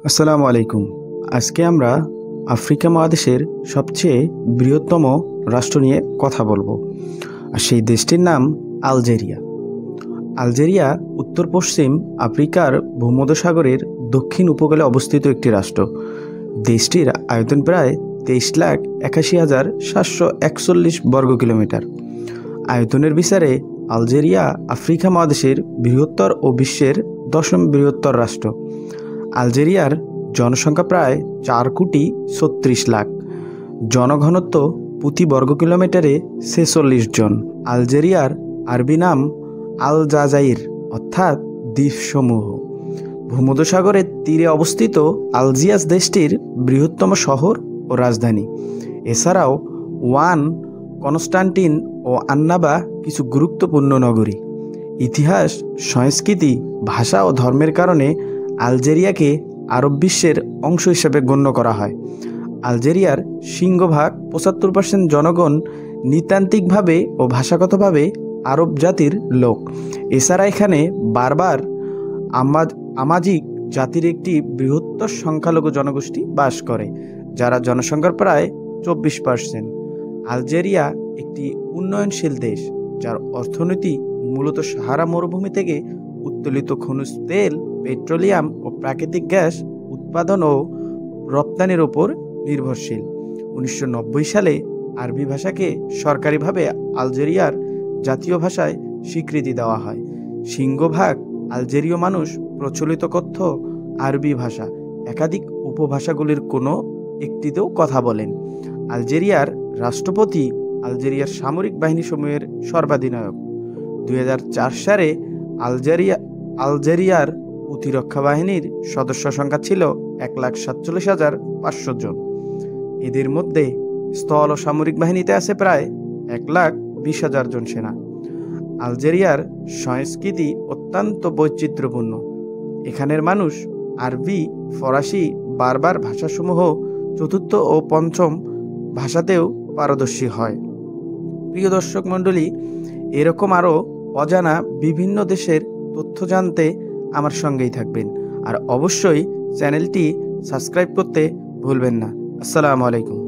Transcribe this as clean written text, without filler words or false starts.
আসসালামু আলাইকুম। আজকে আমরা আফ্রিকা মহাদেশের সবচেয়ে বৃহত্তম রাষ্ট্র নিয়ে কথা বলবো। আর সেই দেশটির নাম আলজেরিয়া। আলজেরিয়া উত্তর পশ্চিম আফ্রিকার ভূমধ্যসাগরের দক্ষিণ উপকূলে অবস্থিত একটি রাষ্ট্র। দেশটির আয়তন প্রায় 23,81,741 বর্গ কিলোমিটার। আয়তনের বিচারে আলজেরিয়া আফ্রিকা মহাদেশের বৃহত্তর ও বিশ্বের 10ম বৃহত্তর রাষ্ট্র। আলজেরিয়ার জনসংখ্যা প্রায় 4,36,00,000। জনঘনত্ব প্রতি বর্গ কিলোমিটারে 46 জন। আলজেরিয়ার আরবি নাম আল জাজাইর অর্থাৎ দ্বীপসমূহ। ভূমধ্যসাগরের তীরে অবস্থিত আলজিয়াস দেশটির বৃহত্তম শহর ও রাজধানী। এছাড়াও ওয়ান, কনস্টান্টিন ও আন্নাবা কিছু গুরুত্বপূর্ণ নগরী। ইতিহাস, সংস্কৃতি, ভাষা ও ধর্মের কারণে আলজেরিয়াকে আরব বিশ্বের অংশ হিসেবে গণ্য করা হয়। আলজেরিয়ার সিংহভাগ 75% জনগণ নৃতান্ত্রিকভাবে ও ভাষাগতভাবে আরব জাতির লোক। এছাড়া এখানে বারবার আমাজিক জাতির একটি বৃহত্তর সংখ্যালঘু জনগোষ্ঠী বাস করে, যারা জনসংখ্যার প্রায় 24%। আলজেরিয়া একটি উন্নয়নশীল দেশ, যার অর্থনীতি মূলত সাহারা মরুভূমি থেকে উত্তোলিত খনিজ তেল, পেট্রোলিয়াম ও প্রাকৃতিক গ্যাস উৎপাদন ও রপ্তানির উপর নির্ভরশীল। 1990 সালে আরবি ভাষাকে সরকারিভাবে আলজেরিয়ার জাতীয় ভাষায় স্বীকৃতি দেওয়া হয়। সিংহভাগ আলজেরীয় মানুষ প্রচলিত কথ্য আরবি ভাষা, একাধিক উপভাষাগুলির কোনো একটিতেও কথা বলেন। আলজেরিয়ার রাষ্ট্রপতি আলজেরিয়ার সামরিক বাহিনীসমূহের সর্বাধিনায়ক। 2004 সালে আলজেরিয়ার প্রতিরক্ষা বাহিনীর সদস্য সংখ্যা ছিল 1,47,500 জন। এদের মধ্যে স্থল ও সামরিক বাহিনীতে আছে প্রায় 1,20,000 জন সেনা। আলজেরিয়ার সংস্কৃতি অত্যন্ত বৈচিত্র্যপূর্ণ। এখানের মানুষ আরবি, ফরাসি, বার্বার ভাষাসমূহ চতুর্থ ও পঞ্চম ভাষাতেও পারদর্শী হয়। প্রিয় দর্শক মণ্ডলী, এরকম আরও অজানা বিভিন্ন দেশের তথ্য জানতে আমার সঙ্গেই থাকবেন, আর অবশ্যই চ্যানেলটি সাবস্ক্রাইব করতে ভুলবেন না। আসসালামু আলাইকুম।